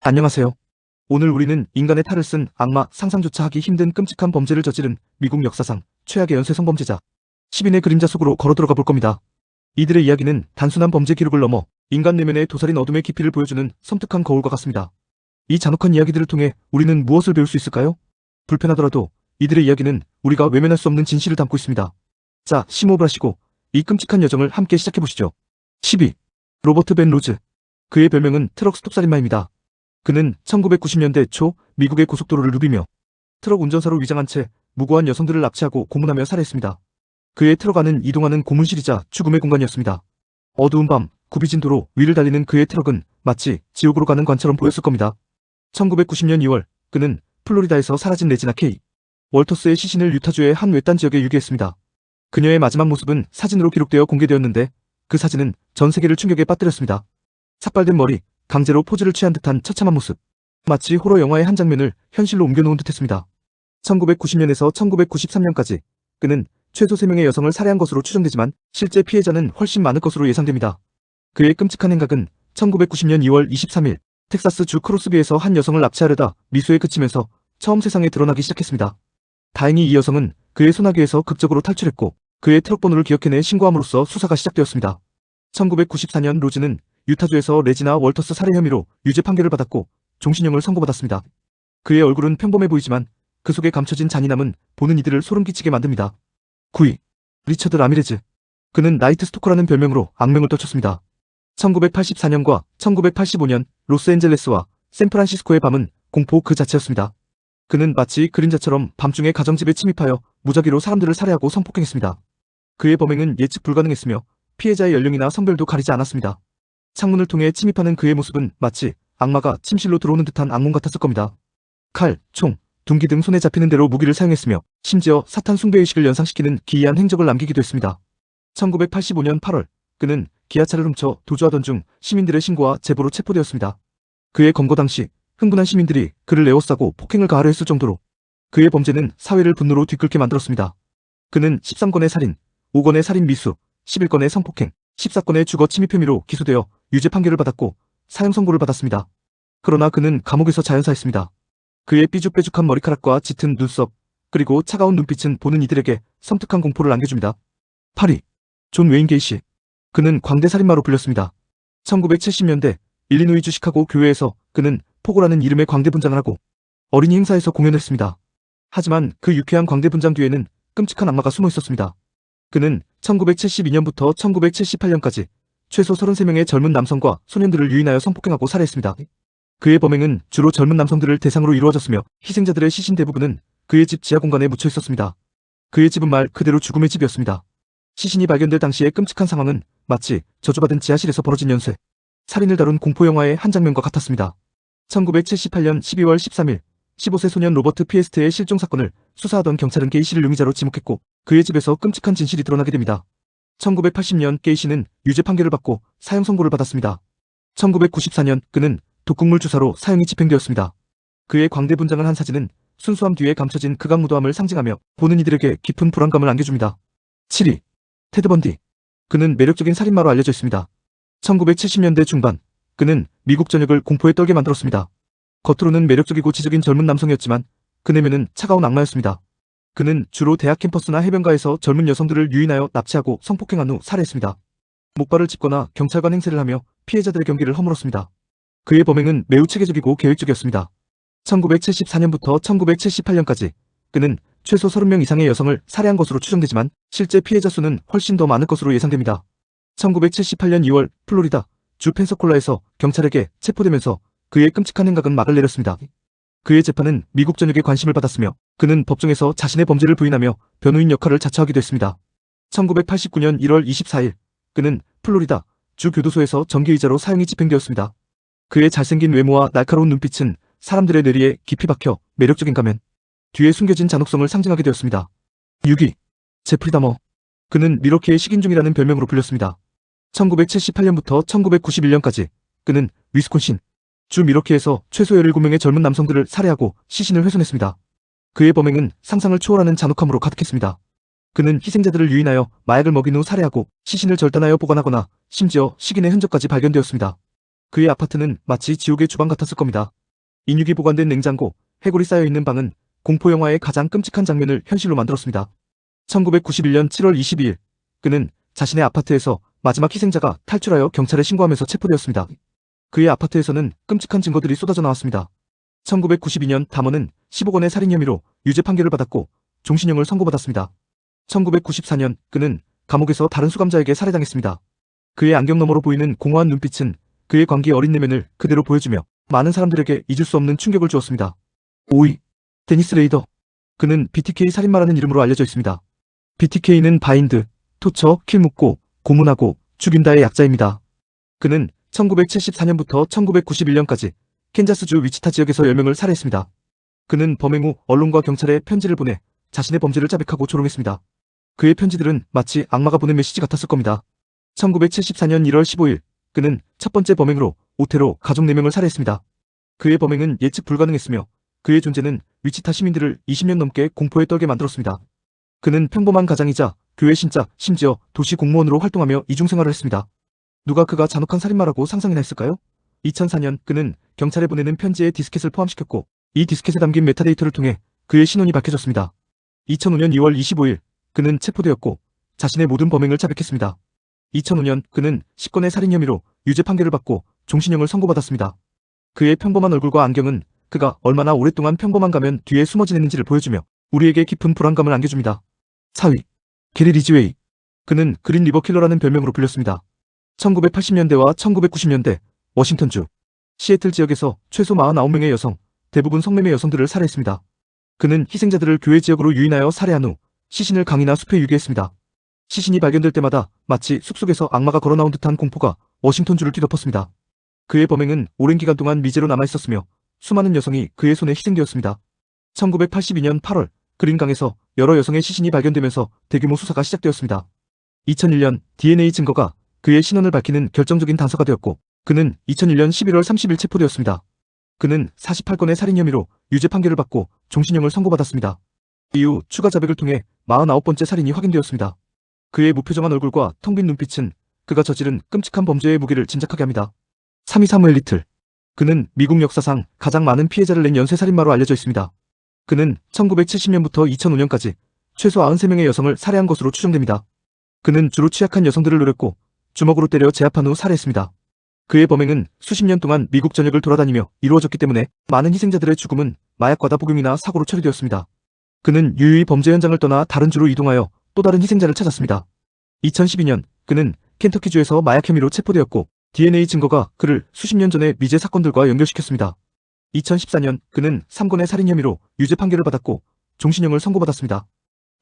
안녕하세요. 오늘 우리는 인간의 탈을 쓴 악마, 상상조차 하기 힘든 끔찍한 범죄를 저지른 미국 역사상 최악의 연쇄 성범죄자 10인의 그림자 속으로 걸어 들어가 볼 겁니다. 이들의 이야기는 단순한 범죄 기록을 넘어 인간 내면의 도살인 어둠의 깊이를 보여주는 섬뜩한 거울과 같습니다. 이 잔혹한 이야기들을 통해 우리는 무엇을 배울 수 있을까요? 불편하더라도 이들의 이야기는 우리가 외면할 수 없는 진실을 담고 있습니다. 자, 심호흡을 하시고 이 끔찍한 여정을 함께 시작해보시죠. 12. 로버트 벤 로즈. 그의 별명은 트럭 스톱살인마입니다. 그는 1990년대 초 미국의 고속도로를 누비며 트럭 운전사로 위장한 채 무고한 여성들을 납치하고 고문하며 살해했습니다. 그의 트럭 안은 이동하는 고문실이자 죽음의 공간이었습니다. 어두운 밤 굽이진 도로 위를 달리는 그의 트럭은 마치 지옥으로 가는 관처럼 보였을 겁니다. 1990년 2월 그는 플로리다에서 사라진 레지나 케이 월터스의 시신을 유타주의 한 외딴 지역에 유기했습니다. 그녀의 마지막 모습은 사진으로 기록되어 공개되었는데 그 사진은 전 세계를 충격에 빠뜨렸습니다. 삭발된 머리, 강제로 포즈를 취한 듯한 처참한 모습. 마치 호러 영화의 한 장면을 현실로 옮겨놓은 듯했습니다. 1990년에서 1993년까지 그는 최소 3명의 여성을 살해한 것으로 추정되지만 실제 피해자는 훨씬 많을 것으로 예상됩니다. 그의 끔찍한 행각은 1990년 2월 23일 텍사스 주 크로스비에서 한 여성을 납치하려다 미수에 그치면서 처음 세상에 드러나기 시작했습니다. 다행히 이 여성은 그의 소나기에서 극적으로 탈출했고 그의 트럭 번호를 기억해내 신고함으로써 수사가 시작되었습니다. 1994년 로즈는 유타주에서 레지나 월터스 살해 혐의로 유죄 판결을 받았고 종신형을 선고받았습니다. 그의 얼굴은 평범해 보이지만 그 속에 감춰진 잔인함은 보는 이들을 소름 끼치게 만듭니다. 9위. 리처드 라미레즈. 그는 나이트 스토커라는 별명으로 악명을 떨쳤습니다. 1984년과 1985년 로스앤젤레스와 샌프란시스코의 밤은 공포 그 자체였습니다. 그는 마치 그림자처럼 밤중에 가정집에 침입하여 무작위로 사람들을 살해하고 성폭행했습니다. 그의 범행은 예측 불가능했으며 피해자의 연령이나 성별도 가리지 않았습니다. 창문을 통해 침입하는 그의 모습은 마치 악마가 침실로 들어오는 듯한 악몽 같았을 겁니다. 칼, 총, 둔기 등 손에 잡히는 대로 무기를 사용했으며 심지어 사탄 숭배의식을 연상시키는 기이한 행적을 남기기도 했습니다. 1985년 8월 그는 기아차를 훔쳐 도주하던 중 시민들의 신고와 제보로 체포되었습니다. 그의 검거 당시 흥분한 시민들이 그를 에워싸고 폭행을 가하려 했을 정도로 그의 범죄는 사회를 분노로 뒤끓게 만들었습니다. 그는 13건의 살인, 5건의 살인 미수, 11건의 성폭행, 14건의 주거 침입 혐의로 기소되어 유죄 판결을 받았고 사형 선고를 받았습니다. 그러나 그는 감옥에서 자연사했습니다. 그의 삐죽빼죽한 머리카락과 짙은 눈썹 그리고 차가운 눈빛은 보는 이들에게 섬뜩한 공포를 안겨줍니다. 8위. 존 웨인 게이시. 그는 광대 살인마로 불렸습니다. 1970년대 일리노이주 시카고 교회에서 그는 포고라는 이름의 광대 분장을 하고 어린이 행사에서 공연했습니다. 하지만 그 유쾌한 광대 분장 뒤에는 끔찍한 악마가 숨어 있었습니다. 그는 1972년부터 1978년까지 최소 33명의 젊은 남성과 소년들을 유인하여 성폭행하고 살해했습니다. 그의 범행은 주로 젊은 남성들을 대상으로 이루어졌으며 희생자들의 시신 대부분은 그의 집 지하 공간에 묻혀 있었습니다. 그의 집은 말 그대로 죽음의 집이었습니다. 시신이 발견될 당시의 끔찍한 상황은 마치 저주받은 지하실에서 벌어진 연쇄 살인을 다룬 공포영화의 한 장면과 같았습니다. 1978년 12월 13일 15세 소년 로버트 피에스트의 실종 사건을 수사하던 경찰은 게이시를 용의자로 지목했고 그의 집에서 끔찍한 진실이 드러나게 됩니다. 1980년 게이시는 유죄 판결을 받고 사형 선고를 받았습니다. 1994년 그는 독극물 주사로 사형이 집행되었습니다. 그의 광대 분장을 한 사진은 순수함 뒤에 감춰진 극악무도함을 상징하며 보는 이들에게 깊은 불안감을 안겨줍니다. 7위. 테드 번디. 그는 매력적인 살인마로 알려져 있습니다. 1970년대 중반 그는 미국 전역을 공포에 떨게 만들었습니다. 겉으로는 매력적이고 지적인 젊은 남성이었지만 그 내면은 차가운 악마였습니다. 그는 주로 대학 캠퍼스나 해변가에서 젊은 여성들을 유인하여 납치하고 성폭행한 후 살해했습니다. 목발을 짚거나 경찰관 행세를 하며 피해자들의 경기를 허물었습니다. 그의 범행은 매우 체계적이고 계획적이었습니다. 1974년부터 1978년까지 그는 최소 30명 이상의 여성을 살해한 것으로 추정되지만 실제 피해자 수는 훨씬 더 많을 것으로 예상됩니다. 1978년 2월 플로리다 주 펜서콜라에서 경찰에게 체포되면서 그의 끔찍한 행각은 막을 내렸습니다. 그의 재판은 미국 전역에 관심을 받았으며 그는 법정에서 자신의 범죄를 부인하며 변호인 역할을 자처하기도 했습니다. 1989년 1월 24일 그는 플로리다 주 교도소에서 정기의자로 사형이 집행되었습니다. 그의 잘생긴 외모와 날카로운 눈빛은 사람들의 뇌리에 깊이 박혀 매력적인 가면 뒤에 숨겨진 잔혹성을 상징하게 되었습니다. 6위. 제프리 다머. 그는 미러키의 식인종이라는 별명으로 불렸습니다. 1978년부터 1991년까지 그는 위스콘신 주 미러키에서 최소 17명의 젊은 남성들을 살해하고 시신을 훼손했습니다. 그의 범행은 상상을 초월하는 잔혹함으로 가득했습니다. 그는 희생자들을 유인하여 마약을 먹인 후 살해하고 시신을 절단하여 보관하거나 심지어 식인의 흔적까지 발견되었습니다. 그의 아파트는 마치 지옥의 주방 같았을 겁니다. 인육이 보관된 냉장고, 해골이 쌓여있는 방은 공포영화의 가장 끔찍한 장면을 현실로 만들었습니다. 1991년 7월 22일, 그는 자신의 아파트에서 마지막 희생자가 탈출하여 경찰에 신고하면서 체포되었습니다. 그의 아파트에서는 끔찍한 증거들이 쏟아져 나왔습니다. 1992년 담원은 10억 원의 살인 혐의로 유죄 판결을 받았고 종신형을 선고받았습니다. 1994년 그는 감옥에서 다른 수감자에게 살해당했습니다. 그의 안경 너머로 보이는 공허한 눈빛은 그의 광기 어린 내면을 그대로 보여주며 많은 사람들에게 잊을 수 없는 충격을 주었습니다. 5위. 데니스 레이더. 그는 BTK 살인마라는 이름으로 알려져 있습니다. BTK는 바인드, 토처, 킬 묶고, 고문하고, 죽인다의 약자입니다. 그는 1974년부터 1991년까지 캔자스주 위치타 지역에서 10명을 살해했습니다. 그는 범행 후 언론과 경찰에 편지를 보내 자신의 범죄를 자백하고 조롱했습니다. 그의 편지들은 마치 악마가 보낸 메시지 같았을 겁니다. 1974년 1월 15일, 그는 첫 번째 범행으로 오테로 가족 4명을 살해했습니다. 그의 범행은 예측 불가능했으며 그의 존재는 위치타 시민들을 20년 넘게 공포에 떨게 만들었습니다. 그는 평범한 가장이자 교회 신자, 심지어 도시 공무원으로 활동하며 이중생활을 했습니다. 누가 그가 잔혹한 살인마라고 상상이나 했을까요? 2004년 그는 경찰에 보내는 편지에 디스켓을 포함시켰고 이 디스켓에 담긴 메타데이터를 통해 그의 신원이 밝혀졌습니다. 2005년 2월 25일 그는 체포되었고 자신의 모든 범행을 자백했습니다. 2005년 그는 10건의 살인 혐의로 유죄 판결을 받고 종신형을 선고받았습니다. 그의 평범한 얼굴과 안경은 그가 얼마나 오랫동안 평범한 가면 뒤에 숨어 지냈는지를 보여주며 우리에게 깊은 불안감을 안겨줍니다. 4위. 게리 리지웨이. 그는 그린 리버 킬러라는 별명으로 불렸습니다. 1980년대와 1990년대 워싱턴주 시애틀 지역에서 최소 49명의 여성, 대부분 성매매 여성들을 살해했습니다. 그는 희생자들을 교회 지역으로 유인하여 살해한 후 시신을 강이나 숲에 유기했습니다. 시신이 발견될 때마다 마치 숲속에서 악마가 걸어나온 듯한 공포가 워싱턴주를 뒤덮었습니다. 그의 범행은 오랜 기간 동안 미제로 남아있었으며 수많은 여성이 그의 손에 희생되었습니다. 1982년 8월 그린강에서 여러 여성의 시신이 발견되면서 대규모 수사가 시작되었습니다. 2001년 DNA 증거가 그의 신원을 밝히는 결정적인 단서가 되었고 그는 2001년 11월 30일 체포되었습니다. 그는 48건의 살인 혐의로 유죄 판결을 받고 종신형을 선고받았습니다. 이후 추가 자백을 통해 49번째 살인이 확인되었습니다. 그의 무표정한 얼굴과 텅 빈 눈빛은 그가 저지른 끔찍한 범죄의 무게를 짐작하게 합니다. 3위 사무엘 리틀. 그는 미국 역사상 가장 많은 피해자를 낸 연쇄살인마로 알려져 있습니다. 그는 1970년부터 2005년까지 최소 93명의 여성을 살해한 것으로 추정됩니다. 그는 주로 취약한 여성들을 노렸고 주먹으로 때려 제압한 후 살해했습니다. 그의 범행은 수십 년 동안 미국 전역을 돌아다니며 이루어졌기 때문에 많은 희생자들의 죽음은 마약 과다 복용이나 사고로 처리되었습니다. 그는 유유히 범죄 현장을 떠나 다른 주로 이동하여 또 다른 희생자를 찾았습니다. 2012년 그는 켄터키주에서 마약 혐의로 체포되었고 DNA 증거가 그를 수십 년 전의 미제 사건들과 연결시켰습니다. 2014년 그는 3건의 살인 혐의로 유죄 판결을 받았고 종신형을 선고받았습니다.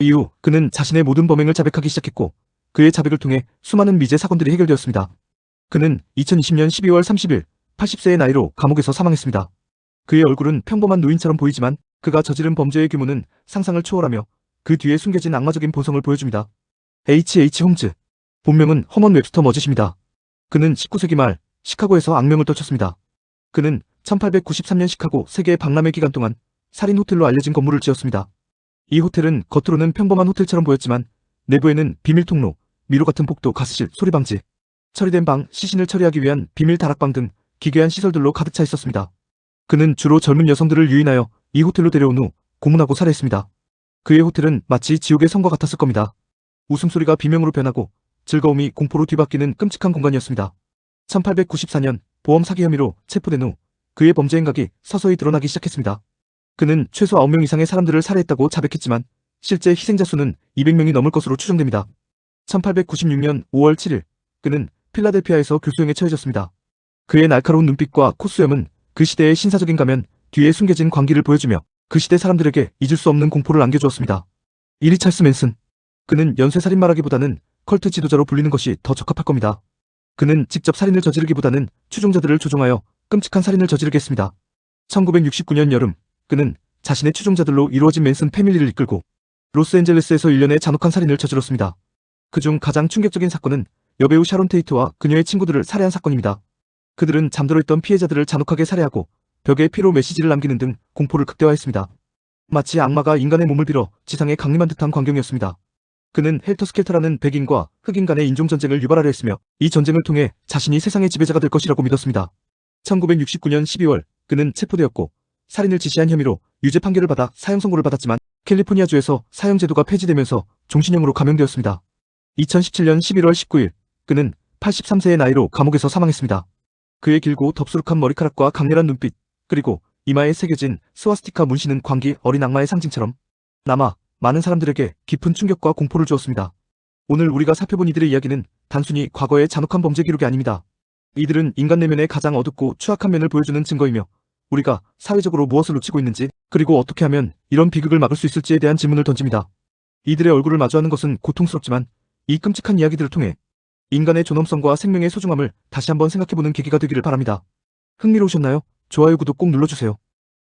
이후 그는 자신의 모든 범행을 자백하기 시작했고 그의 자백을 통해 수많은 미제 사건들이 해결되었습니다. 그는 2020년 12월 30일 80세의 나이로 감옥에서 사망했습니다. 그의 얼굴은 평범한 노인처럼 보이지만 그가 저지른 범죄의 규모는 상상을 초월하며 그 뒤에 숨겨진 악마적인 본성을 보여줍니다. H.H. 홈즈. 본명은 허먼 웹스터 머짓입니다. 그는 19세기 말 시카고에서 악명을 떨쳤습니다. 그는 1893년 시카고 세계의 박람회 기간 동안 살인 호텔로 알려진 건물을 지었습니다. 이 호텔은 겉으로는 평범한 호텔처럼 보였지만 내부에는 비밀 통로, 미로 같은 복도, 가스실, 소리방지, 처리된 방, 시신을 처리하기 위한 비밀 다락방 등 기괴한 시설들로 가득 차 있었습니다. 그는 주로 젊은 여성들을 유인하여 이 호텔로 데려온 후 고문하고 살해했습니다. 그의 호텔은 마치 지옥의 성과 같았을 겁니다. 웃음소리가 비명으로 변하고 즐거움이 공포로 뒤바뀌는 끔찍한 공간이었습니다. 1894년 보험 사기 혐의로 체포된 후 그의 범죄 행각이 서서히 드러나기 시작했습니다. 그는 최소 9명 이상의 사람들을 살해했다고 자백했지만 실제 희생자 수는 200명이 넘을 것으로 추정됩니다. 1896년 5월 7일 그는 필라델피아에서 교수형에 처해졌습니다. 그의 날카로운 눈빛과 콧수염은 그 시대의 신사적인 가면 뒤에 숨겨진 광기를 보여주며 그 시대 사람들에게 잊을 수 없는 공포를 안겨주었습니다. 1위 찰스 맨슨. 그는 연쇄살인마라기보다는 컬트 지도자로 불리는 것이 더 적합할 겁니다. 그는 직접 살인을 저지르기보다는 추종자들을 조종하여 끔찍한 살인을 저지르게 했습니다. 1969년 여름 그는 자신의 추종자들로 이루어진 맨슨 패밀리를 이끌고 로스앤젤레스에서 일련의 잔혹한 살인을 저질렀습니다. 그중 가장 충격적인 사건은 여배우 샤론 테이트와 그녀의 친구들을 살해한 사건입니다. 그들은 잠들어 있던 피해자들을 잔혹하게 살해하고 벽에 피로 메시지를 남기는 등 공포를 극대화했습니다. 마치 악마가 인간의 몸을 빌어 지상에 강림한 듯한 광경이었습니다. 그는 헬터스켈터라는 백인과 흑인 간의 인종전쟁을 유발하려 했으며 이 전쟁을 통해 자신이 세상의 지배자가 될 것이라고 믿었습니다. 1969년 12월 그는 체포되었고 살인을 지시한 혐의로 유죄 판결을 받아 사형 선고를 받았지만 캘리포니아주에서 사형 제도가 폐지되면서 종신형으로 감형되었습니다. 2017년 11월 19일 그는 83세의 나이로 감옥에서 사망했습니다. 그의 길고 덥수룩한 머리카락과 강렬한 눈빛 그리고 이마에 새겨진 스와스티카 문신은 광기 어린 악마의 상징처럼 남아 많은 사람들에게 깊은 충격과 공포를 주었습니다. 오늘 우리가 살펴본 이들의 이야기는 단순히 과거의 잔혹한 범죄 기록이 아닙니다. 이들은 인간 내면의 가장 어둡고 추악한 면을 보여주는 증거이며 우리가 사회적으로 무엇을 놓치고 있는지 그리고 어떻게 하면 이런 비극을 막을 수 있을지에 대한 질문을 던집니다. 이들의 얼굴을 마주하는 것은 고통스럽지만 이 끔찍한 이야기들을 통해 인간의 존엄성과 생명의 소중함을 다시 한번 생각해보는 계기가 되기를 바랍니다. 흥미로우셨나요? 좋아요, 구독 꼭 눌러주세요.